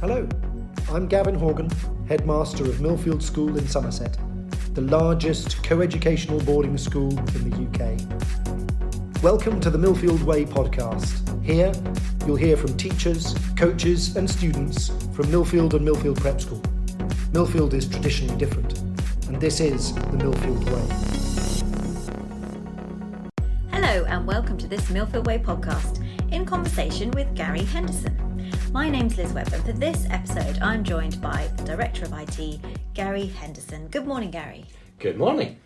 Hello, I'm Gavin Horgan, Headmaster of Millfield School in Somerset, the largest co-educational boarding school in the UK. Welcome to the Millfield Way Podcast. Here, you'll hear from teachers, coaches and students from Millfield and Millfield Prep School. Millfield is traditionally different, and this is the Millfield Way. Hello and welcome to this Millfield Way Podcast, in conversation with Gary Henderson. My name's Liz Webb, and for this episode I'm joined by the Director of IT, Gary Henderson. Good morning, Gary. Good morning.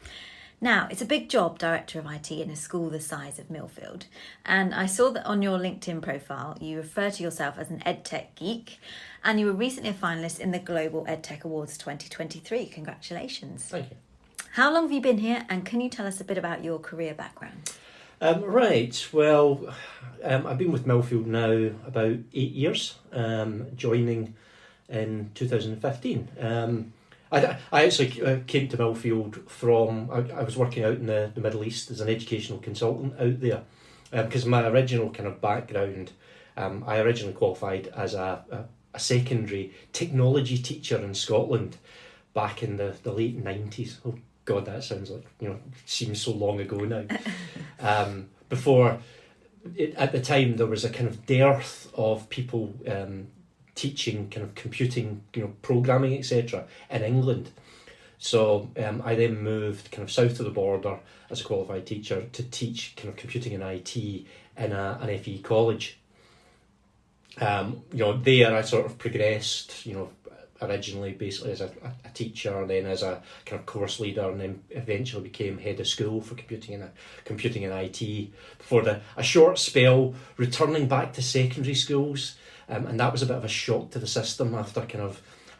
Now, it's a big job, Director of IT, in a school the size of Millfield. And I saw that on your LinkedIn profile, you refer to yourself as an EdTech geek, and you were recently a finalist in the Global EdTech Awards 2023. Congratulations. Thank you. How long have you been here, and can you tell us a bit about your career background? Right, well, I've been with Millfield now about 8 years, joining in 2015. I actually came to Millfield from, I was working out in the Middle East as an educational consultant out there, because my original kind of background, I originally qualified as a secondary technology teacher in Scotland back in the late 90s. Oh God, that sounds like, seems so long ago now. Before, at the time, there was a kind of dearth of people teaching kind of computing, programming, etc. in England. So I then moved kind of south of the border as a qualified teacher to teach kind of computing and IT in an FE college. There I sort of progressed, originally basically as a teacher, then as a kind of course leader, and then eventually became head of school for computing and IT, before a short spell returning back to secondary schools, and that was a bit of a shock to the system after I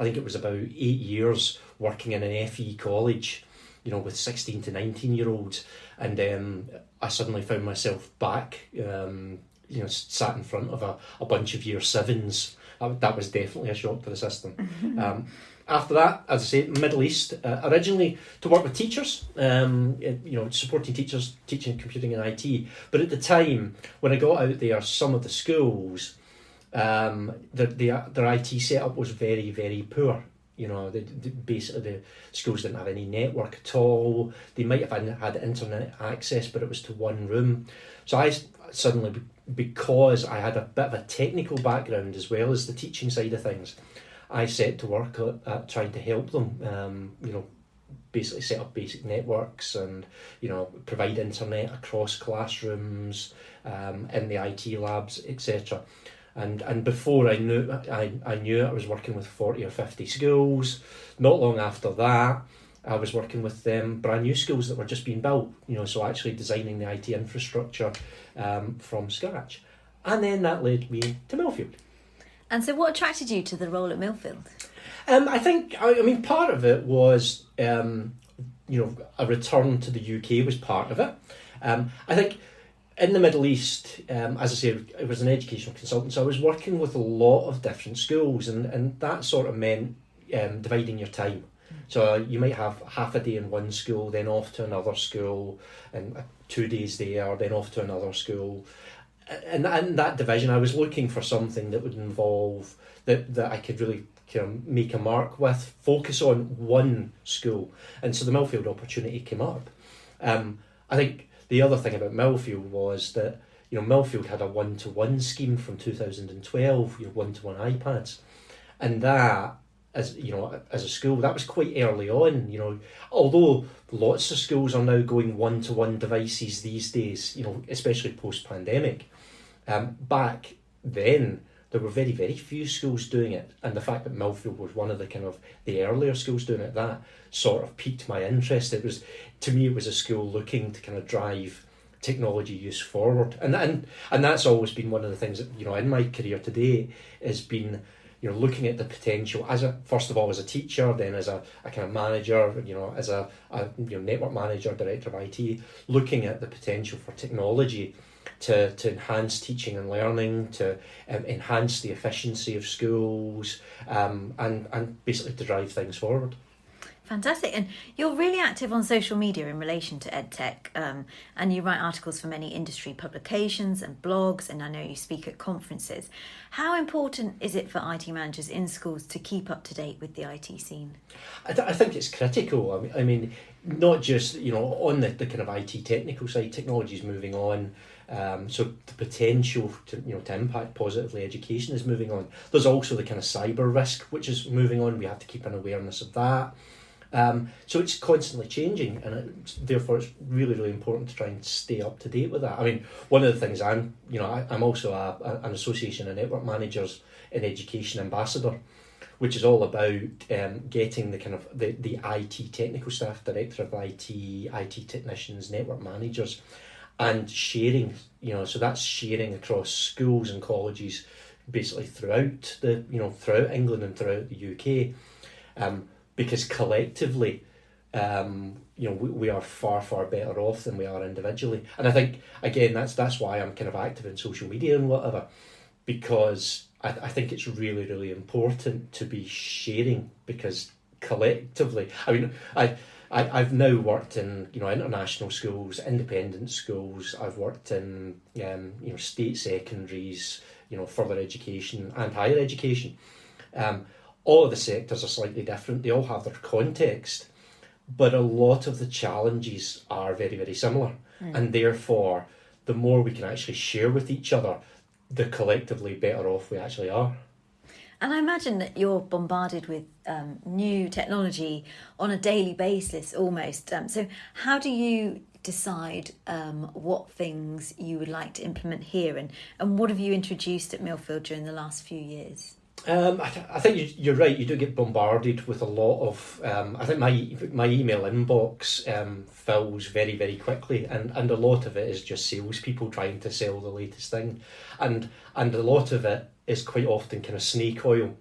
think it was about 8 years working in an FE college, with 16 to 19 year olds, and I suddenly found myself back, sat in front of a bunch of year sevens. That was definitely a shock to the system. After that, as I say, Middle East, originally to work with teachers, supporting teachers, teaching computing and IT. But at the time, when I got out there, some of the schools, their IT setup was very, very poor. Basically the schools didn't have any network at all. They might have had internet access, but it was to one room. So I suddenly, because I had a bit of a technical background as well as the teaching side of things, I set to work at trying to help them, basically set up basic networks and, provide internet across classrooms, in the IT labs, etc. And before I knew I was working with 40 or 50 schools. Not long after that, I was working with brand new schools that were just being built, so actually designing the IT infrastructure from scratch. And then that led me to Millfield. And so what attracted you to the role at Millfield? I think, part of it was, a return to the UK was part of it. I think in the Middle East, as I say, it was an educational consultant, so I was working with a lot of different schools, and that sort of meant dividing your time. So you might have half a day in one school, then off to another school, and 2 days there, then off to another school. And that division, I was looking for something that would involve, that I could really make a mark with, focus on one school. And so the Millfield opportunity came up. I think the other thing about Millfield was that, Millfield had a one-to-one scheme from 2012, one-to-one iPads. And that, as a school, that was quite early on, although lots of schools are now going one-to-one devices these days, especially post-pandemic. Back then, there were very, very few schools doing it, and the fact that Millfield was one of the earlier schools doing it, that sort of piqued my interest. To me, it was a school looking to kind of drive technology use forward, and that's always been one of the things that, in my career today, has been, looking at the potential first of all as a teacher, then as a kind of manager, as a network manager, director of IT, looking at the potential for technology to enhance teaching and learning, to enhance the efficiency of schools, and basically to drive things forward. Fantastic. And you're really active on social media in relation to EdTech, and you write articles for many industry publications and blogs, and I know you speak at conferences. How important is it for IT managers in schools to keep up to date with the IT scene? I think it's critical. I mean, not just, on the kind of IT technical side, technology is moving on. So the potential to impact positively education is moving on. There's also the kind of cyber risk which is moving on. We have to keep an awareness of that. So it's constantly changing, and therefore it's really, really important to try and stay up to date with that. I mean, one of the things I'm also an association of network managers in education ambassador, which is all about getting the kind of the IT technical staff, director of IT technicians, network managers, and sharing. So that's sharing across schools and colleges, basically throughout England and throughout the UK. Because collectively, we are far, far better off than we are individually. And I think, again, that's why I'm kind of active in social media and whatever, because I think it's really, really important to be sharing, because collectively, I mean, I've now worked in international schools, independent schools. I've worked in state secondaries, further education and higher education. All of the sectors are slightly different. They all have their context, but a lot of the challenges are very, very similar. And therefore, the more we can actually share with each other, the collectively better off we actually are. And I imagine that you're bombarded with new technology on a daily basis almost. So how do you decide what things you would like to implement here, and what have you introduced at Millfield during the last few years? I think you're right. You do get bombarded with a lot of. I think my email inbox fills very, very quickly, and a lot of it is just salespeople trying to sell the latest thing, and a lot of it is quite often kind of snake oil.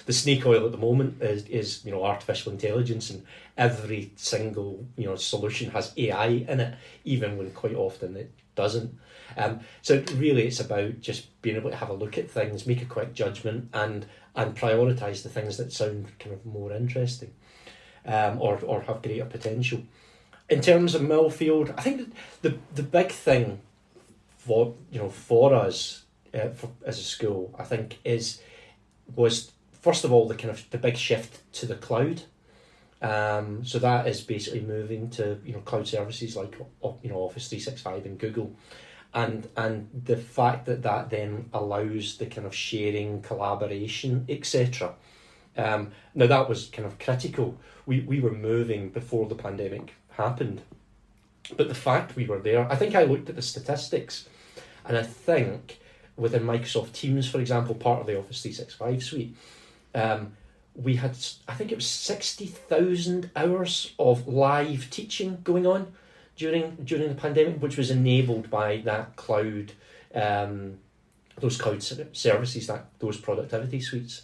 The snake oil at the moment is artificial intelligence, and every single solution has AI in it, even when quite often it doesn't. So really it's about just being able to have a look at things, make a quick judgment, and prioritise the things that sound kind of more interesting, or have greater potential. In terms of Millfield, I think the big thing for us as a school, I think was first of all the big shift to the cloud. So that is basically moving to cloud services like Office 365 and Google, and the fact that then allows the kind of sharing, collaboration, etc. Now that was kind of critical. We were moving before the pandemic happened, but the fact we were there, I think I looked at the statistics, and I think within Microsoft Teams, for example, part of the Office 365 suite, we had, I think it was 60,000 hours of live teaching going on during the pandemic, which was enabled by that cloud, those cloud services, those productivity suites.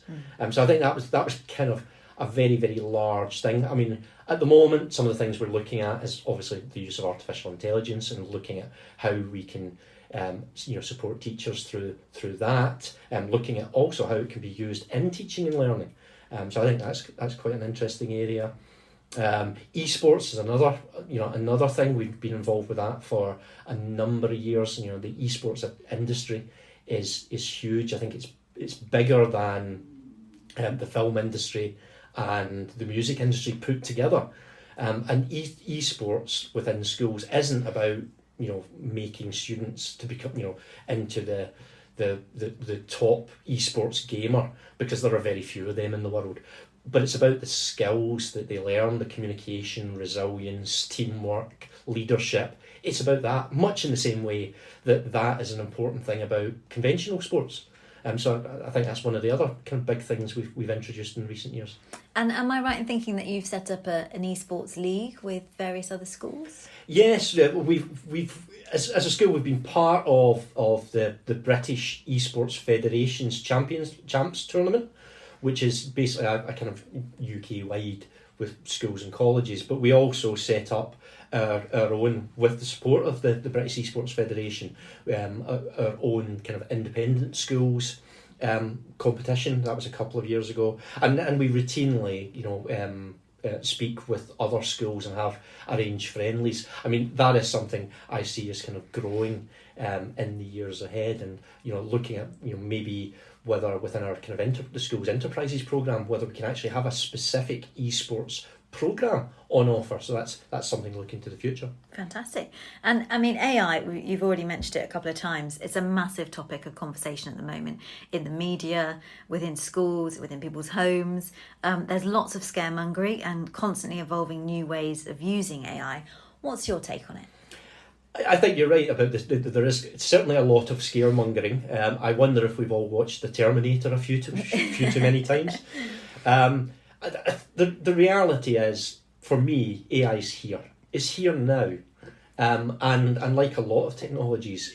So I think that was kind of a very, very large thing. I mean, at the moment, some of the things we're looking at is obviously the use of artificial intelligence and looking at how we can support teachers through that, looking at also how it can be used in teaching and learning. So I think that's quite an interesting area. Esports is another thing. We've been involved with that for a number of years. The esports industry is huge. I think it's bigger than the film industry and the music industry put together. And esports within schools isn't about making students to become into the top esports gamer, because there are very few of them in the world. But it's about the skills that they learn, the communication, resilience, teamwork, leadership. It's about that, much in the same way that is an important thing about conventional sports. So I think that's one of the other kind of big things we've introduced in recent years. And am I right in thinking that you've set up an esports league with various other schools? Yes, we've as a school we've been part of the British Esports Federation's Champs tournament, which is basically a kind of UK wide with schools and colleges. But we also set up our own, with the support of the British Esports Federation, our own kind of independent schools competition. That was a couple of years ago, and we routinely speak with other schools and arrange friendlies. I mean, that is something I see as kind of growing in the years ahead, and looking at maybe whether within our kind of the school's enterprises program, whether we can actually have a specific esports program on offer. So that's something looking to the future. Fantastic. And I mean, AI, you've already mentioned it a couple of times. It's a massive topic of conversation at the moment in the media, within schools, within people's homes. There's lots of scaremongering and constantly evolving new ways of using AI. What's your take on it? I think you're right about this. There is certainly a lot of scaremongering. I wonder if we've all watched The Terminator a few too many times. The reality is, for me, AI is here. It's here now, and like a lot of technologies,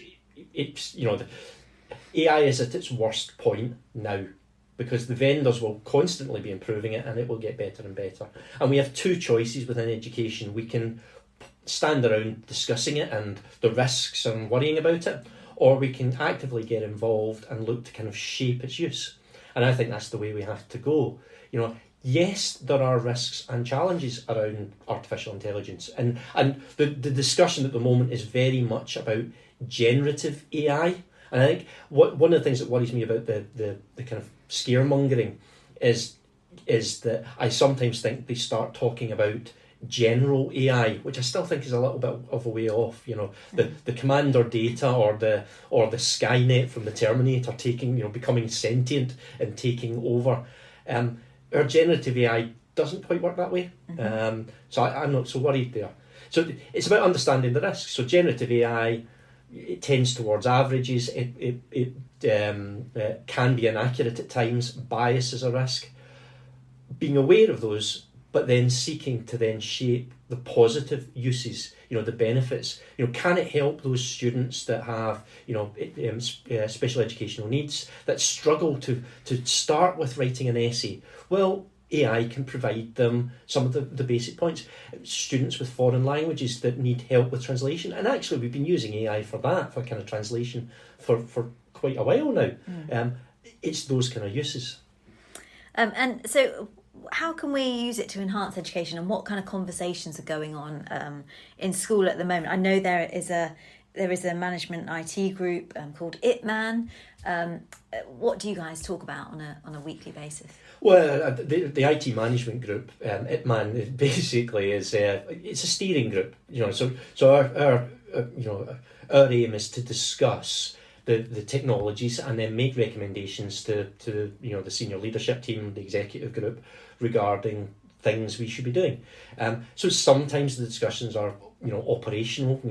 it's AI is at its worst point now, because the vendors will constantly be improving it, and it will get better and better. And we have two choices within education. We can stand around discussing it and the risks and worrying about it, or we can actively get involved and look to kind of shape its use. And I think that's the way we have to go. Yes, there are risks and challenges around artificial intelligence, and the discussion at the moment is very much about generative AI. And I think one of the things that worries me about the kind of scaremongering is that I sometimes think they start talking about general AI, which I still think is a little bit of a way off. The commander data or the Skynet from the Terminator becoming sentient and taking over. Our generative AI doesn't quite work that way. Mm-hmm. So I'm not so worried there. So it's about understanding the risks. So generative AI, it tends towards averages. It can be inaccurate at times. Bias is a risk. Being aware of those, but then seeking to then shape the positive uses, the benefits. Can it help those students that have, special educational needs, that struggle to start with writing an essay? Well, AI can provide them some of the basic points. Students with foreign languages that need help with translation, and actually we've been using AI for that, for kind of translation for quite a while now. It's those kind of uses. And so how can we use it to enhance education, and what kind of conversations are going on in school at the moment? I know there is a management IT group called ItMan. What do you guys talk about on a weekly basis? Well, the IT management group, ItMan, basically is it's a steering group. So our aim is to discuss the technologies and then make recommendations to the senior leadership team, the executive group, regarding things we should be doing. So sometimes the discussions are operational,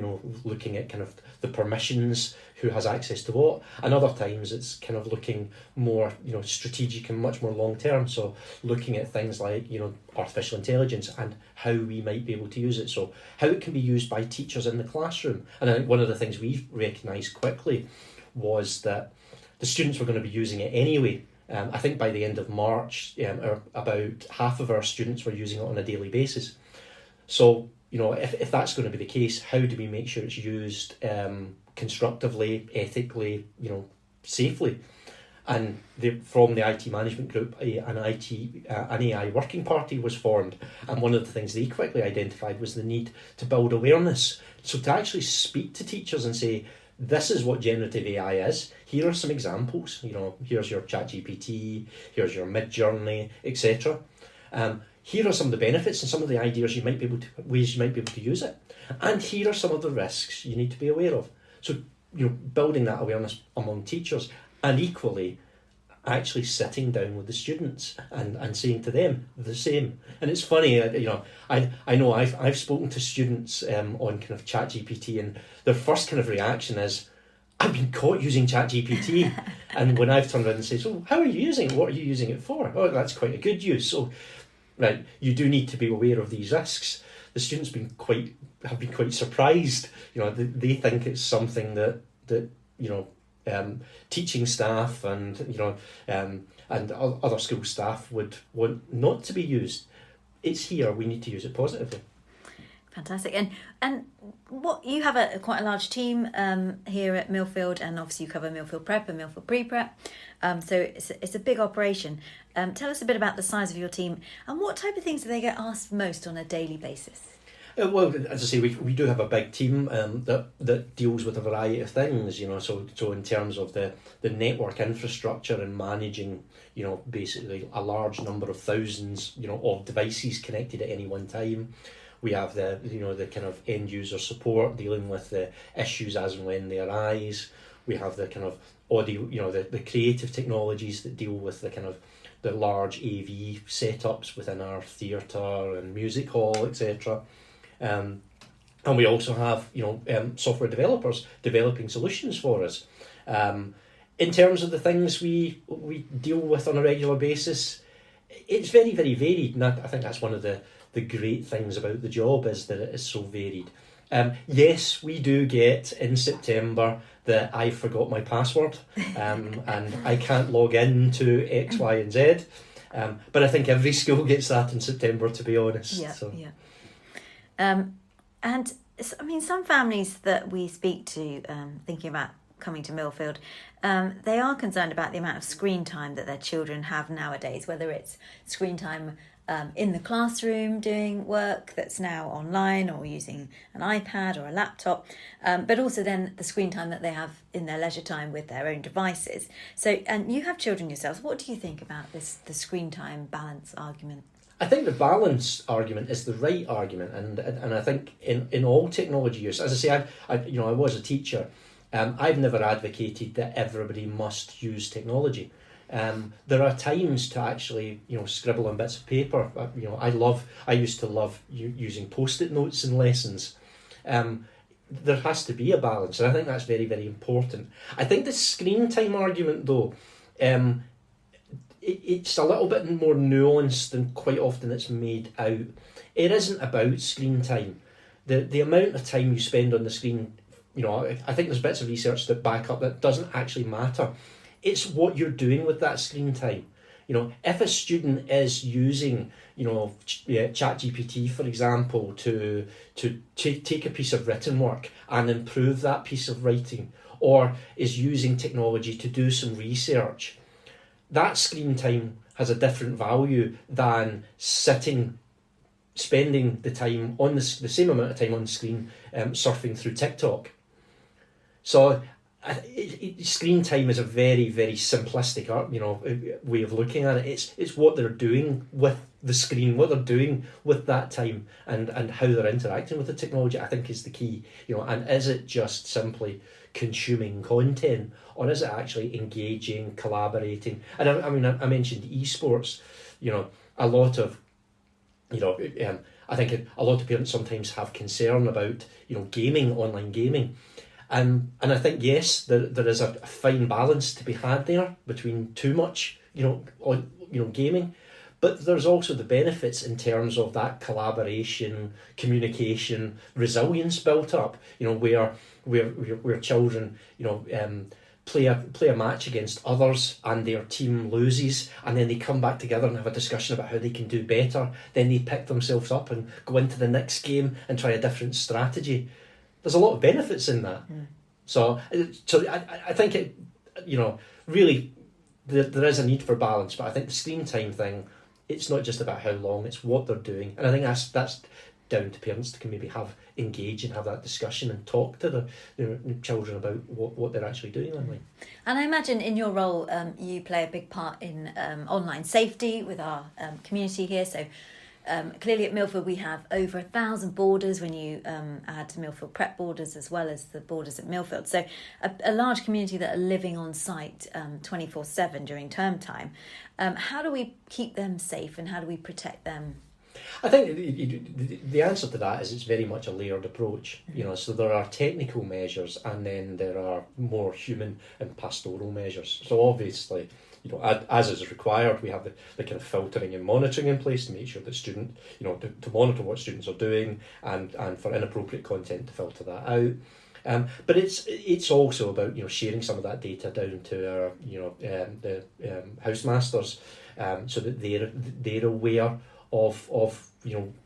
looking at kind of the permissions, who has access to what, and other times it's kind of looking more strategic and much more long term. So looking at things like artificial intelligence and how we might be able to use it. So how it can be used by teachers in the classroom. And I think one of the things we recognised quickly was that the students were going to be using it anyway. I think by the end of March, about half of our students were using it on a daily basis. So, if that's going to be the case, how do we make sure it's used constructively, ethically, safely? And from the IT management group, an AI working party was formed. And one of the things they quickly identified was the need to build awareness. So to actually speak to teachers and say, this is what generative AI is. Here are some examples. Here's your ChatGPT, here's your Midjourney, etc. Here are some of the benefits and some of the ideas ways you might be able to use it. And here are some of the risks you need to be aware of. So, building that awareness among teachers, and equally actually sitting down with the students and saying to them the same. And it's funny, I know I've spoken to students on kind of ChatGPT, and their first kind of reaction is, I've been caught using ChatGPT. And when I've turned around and said, so how are you using it? What are you using it for? Oh, that's quite a good use. So, right, you do need to be aware of these risks. The students have been quite surprised. They think it's something that teaching staff and other school staff would want not to be used. It's here. We need to use it positively. Fantastic. And what you have quite a large team here at Millfield, and obviously you cover Millfield Prep and Millfield Pre-Prep. So it's a big operation. Tell us a bit about the size of your team and what type of things do they get asked most on a daily basis? Well, as I say, we do have a big team that deals with a variety of things, so in terms of the network infrastructure and managing, basically a large number of thousands, of devices connected at any one time. We have the kind of end user support dealing with the issues as and when they arise. We have the kind of audio, the creative technologies that deal with the kind of the large AV setups within our theatre and music hall, etc. And we also have software developers developing solutions for us. In terms of the things we deal with on a regular basis, it's very, very varied, and I think that's one of the great things about the job, is that it is so varied. Yes, we do get in September that I forgot my password and I can't log in to X, Y and Z. But I think every school gets that in September, to be honest. Yeah. And I mean, some families that we speak to thinking about coming to Millfield, they are concerned about the amount of screen time that their children have nowadays, whether it's screen time in the classroom doing work that's now online or using an iPad or a laptop, but also then the screen time that they have in their leisure time with their own devices. So, and you have children yourselves. What do you think about the screen time balance argument? I think the balance argument is the right argument, and I think in all technology use, as I say, I was a teacher. I've never advocated that everybody must use technology. There are times to actually, scribble on bits of paper. I used to love using Post-it notes in lessons. There has to be a balance, and I think that's very, very important. I think the screen time argument, though, it's a little bit more nuanced than quite often it's made out. It isn't about screen time. The amount of time you spend on the screen, I think there's bits of research that back up that doesn't actually matter. It's what you're doing with that screen time. If a student is using, ChatGPT, for example, to take a piece of written work and improve that piece of writing, or is using technology to do some research, that screen time has a different value than spending the time on the same amount of time on the screen surfing through TikTok. So screen time is a very, very simplistic way of looking at it. It's what they're doing with the screen, what they're doing with that time, and how they're interacting with the technology, I think, is the key. And is it just simply consuming content, or is it actually engaging, collaborating? And I mentioned esports. A lot of I think a lot of parents sometimes have concern about online gaming. And I think, yes, there is a fine balance to be had there between too much gaming, but there's also the benefits in terms of that collaboration, communication, resilience built up. Where children play a match against others and their team loses, and then they come back together and have a discussion about how they can do better. Then they pick themselves up and go into the next game and try a different strategy. There's a lot of benefits in that. So I think it, really there is a need for balance, but I think the screen time thing, it's not just about how long, it's what they're doing. And I think that's down to parents to maybe engage and have that discussion and talk to their children about what they're actually doing online. And I imagine in your role, you play a big part in online safety with our community here. So clearly at Millfield we have over 1,000 boarders when you add Millfield Prep boarders as well as the boarders at Millfield. So a large community that are living on site 24/7 during term time. How do we keep them safe and how do we protect them? I think the answer to that is it's very much a layered approach. So there are technical measures and then there are more human and pastoral measures. So obviously, as is required, we have the kind of filtering and monitoring in place to make sure that student, to monitor what students are doing and for inappropriate content to filter that out. But it's also about sharing some of that data down to our house masters, so that they're aware of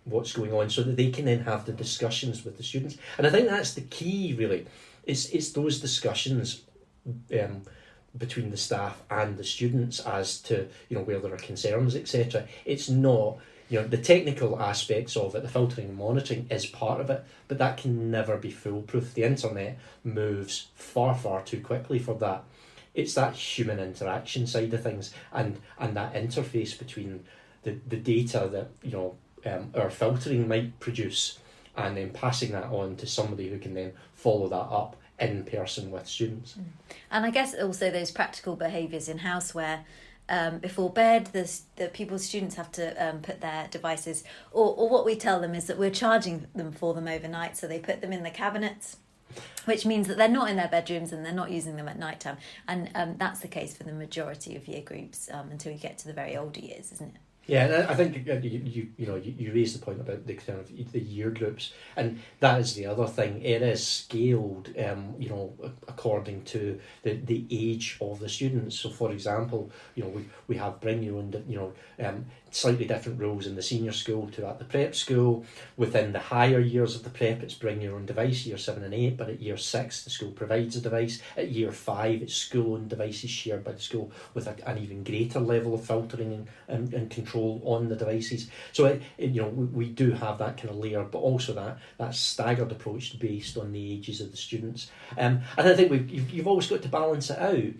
what's going on, so that they can then have the discussions with the students. And I think that's the key, really. It's those discussions between the staff and the students as to where there are concerns, etc. It's not the technical aspects of it. The filtering and monitoring is part of it, but that can never be foolproof. The internet moves far too quickly for that. It's that human interaction side of things, and that interface between the data that our filtering might produce, and then passing that on to somebody who can then follow that up in person with students. And I guess also those practical behaviours in house where before bed the students have to put their devices, or what we tell them is that we're charging them for them overnight, so they put them in the cabinets, which means that they're not in their bedrooms and they're not using them at night time. And that's the case for the majority of year groups until you get to the very older years, isn't it? Yeah, and I think you raised the point about the kind of the year groups, and that is the other thing. It is scaled, according to the age of the students. So, for example, we have bring your own, slightly different rules in the senior school to at the prep school. Within the higher years of the prep, it's bring your own device, year 7 and 8. But at year 6, the school provides a device. At year 5, it's school-owned devices shared by the school with an even greater level of filtering and control on the devices. So we do have that kind of layer, but also that staggered approach based on the ages of the students. And I think you've always got to balance it out.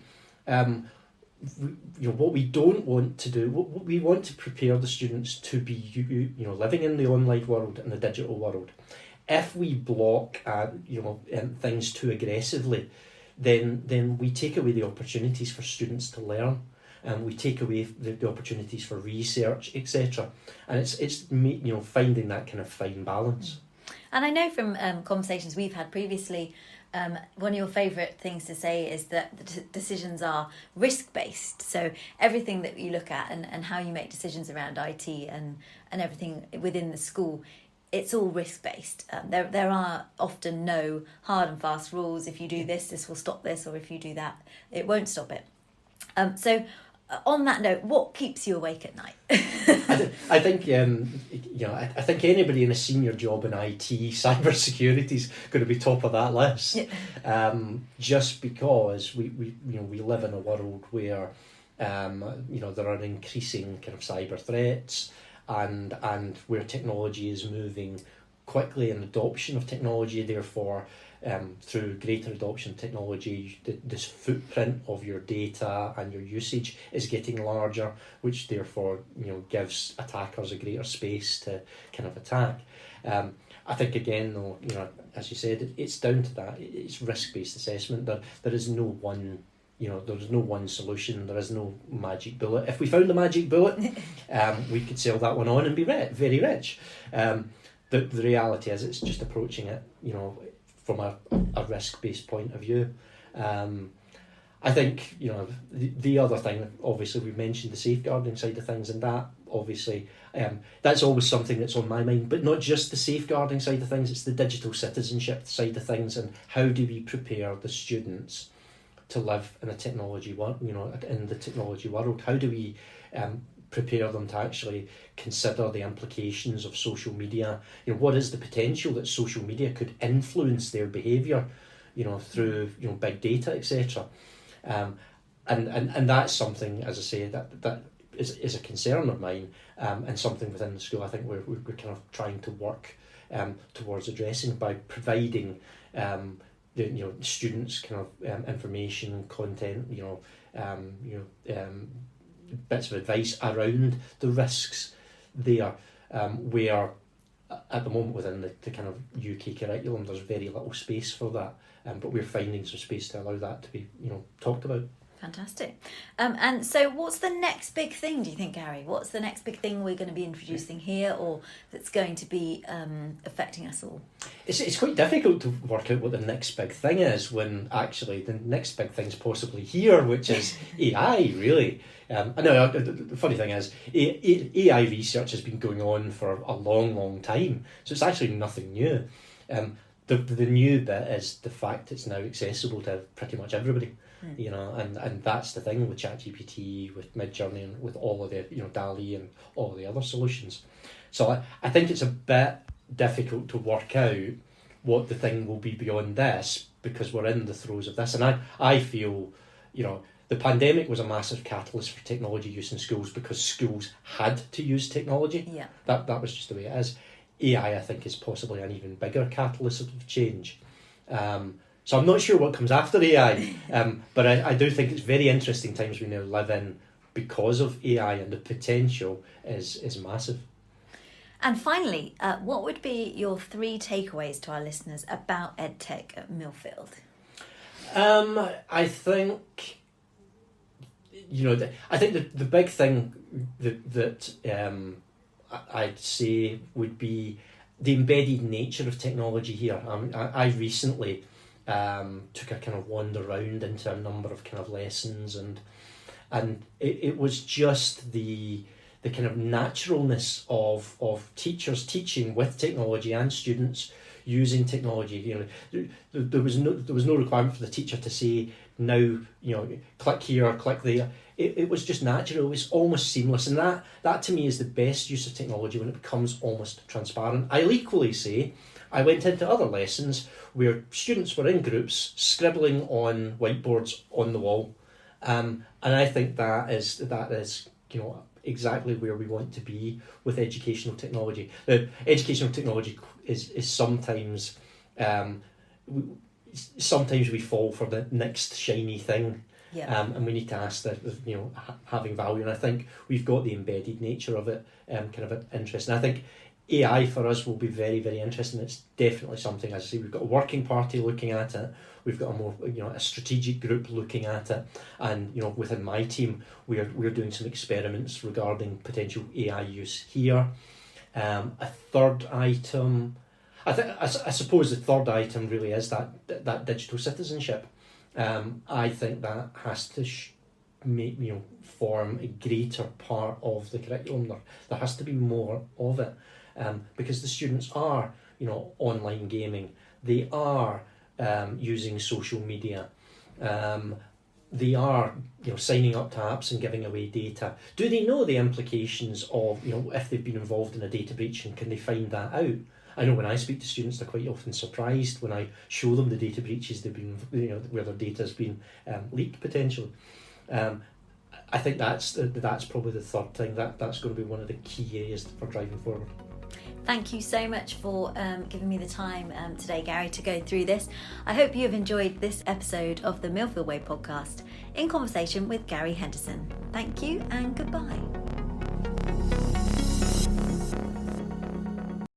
What we don't want to do, what we want to prepare the students to be living in the online world and the digital world. If we block things too aggressively, then we take away the opportunities for students to learn. And we take away the opportunities for research, etc. And it's finding that kind of fine balance. And I know from conversations we've had previously, one of your favourite things to say is that the decisions are risk-based. So everything that you look at and how you make decisions around IT and everything within the school, it's all risk-based. There are often no hard and fast rules. If you do this will stop this, or if you do that, it won't stop it. So on that note, what keeps you awake at night? I think I think anybody in a senior job in IT, cybersecurity is going to be top of that list. Yeah. Just because we live in a world where there are increasing kind of cyber threats, and where technology is moving quickly, and adoption of technology, therefore. Through greater adoption of technology, this footprint of your data and your usage is getting larger, which therefore gives attackers a greater space to kind of attack. I think again, though, as you said, it's down to that. It's risk-based assessment. There is no one. There's no one solution. There is no magic bullet. If we found the magic bullet, we could sell that one on and be very rich. The reality is, it's just approaching it, from a risk-based point of view. I think, the other thing, obviously we've mentioned the safeguarding side of things, and that obviously, that's always something that's on my mind, but not just the safeguarding side of things, it's the digital citizenship side of things, and how do we prepare the students to live in a technology world, in the technology world? How do we prepare them to actually consider the implications of social media? What is the potential that social media could influence their behaviour, through big data, etc. And that's something, as I say, that is a concern of mine, and something within the school I think we're kind of trying to work towards addressing by providing the students kind of information, content, bits of advice around the risks there, where at the moment within the kind of UK curriculum there's very little space for that, but we're finding some space to allow that to be talked about. Fantastic. And so what's the next big thing, do you think, Gary? What's the next big thing we're going to be introducing here, or that's going to be affecting us all? It's quite difficult to work out what the next big thing is, when actually the next big thing's possibly here, which is AI, really. I know the funny thing is, AI research has been going on for a long time, so it's actually nothing new. The new bit is the fact it's now accessible to pretty much everybody. you know, and that's the thing with ChatGPT, with Midjourney, and with all of the, you know, DALL-E and all of the other solutions. So I think it's a bit difficult to work out what the thing will be beyond this, because we're in the throes of this. And I feel, you know, the pandemic was a massive catalyst for technology use in schools because schools had to use technology. Yeah. That was just the way it is. AI, I think, is possibly an even bigger catalyst of change. So I'm not sure what comes after AI, but I do think it's very interesting times we now live in because of AI, and the potential is massive. And finally, what would be your 3 takeaways to our listeners about EdTech at Millfield? I think, you know, I think the big thing that I'd say would be the embedded nature of technology here. I recently took a kind of wander around into a number of kind of lessons, and it was just the kind of naturalness of teachers teaching with technology and students using technology. You know, there was no requirement for the teacher to say, now, you know, click here, click there. It was just natural. It was almost seamless, and that to me is the best use of technology, when it becomes almost transparent. I'll equally say I went into other lessons where students were in groups scribbling on whiteboards on the wall, and I think that is you know, exactly where we want to be with educational technology. Now, educational technology is sometimes we fall for the next shiny thing. Yeah. And we need to ask that, you know, having value. And I think we've got the embedded nature of it kind of interesting. I think AI for us will be very, very interesting. It's definitely something, as I say, we've got a working party looking at it. We've got a more, you know, a strategic group looking at it. And, you know, within my team, we're doing some experiments regarding potential AI use here. A third item, I suppose the third item really is that digital citizenship. I think that has to form a greater part of the curriculum. There has to be more of it, because the students are, you know, online gaming. They are using social media. They are, you know, signing up to apps and giving away data. Do they know the implications of, you know, if they've been involved in a data breach, and can they find that out? I know when I speak to students, they're quite often surprised when I show them the data breaches they've been, you know, where their data's been leaked potentially. I think that's probably the third thing. That's going to be one of the key areas for driving forward. Thank you so much for giving me the time today, Gary, to go through this. I hope you have enjoyed this episode of the Millfield Way Podcast in conversation with Gary Henderson. Thank you and goodbye.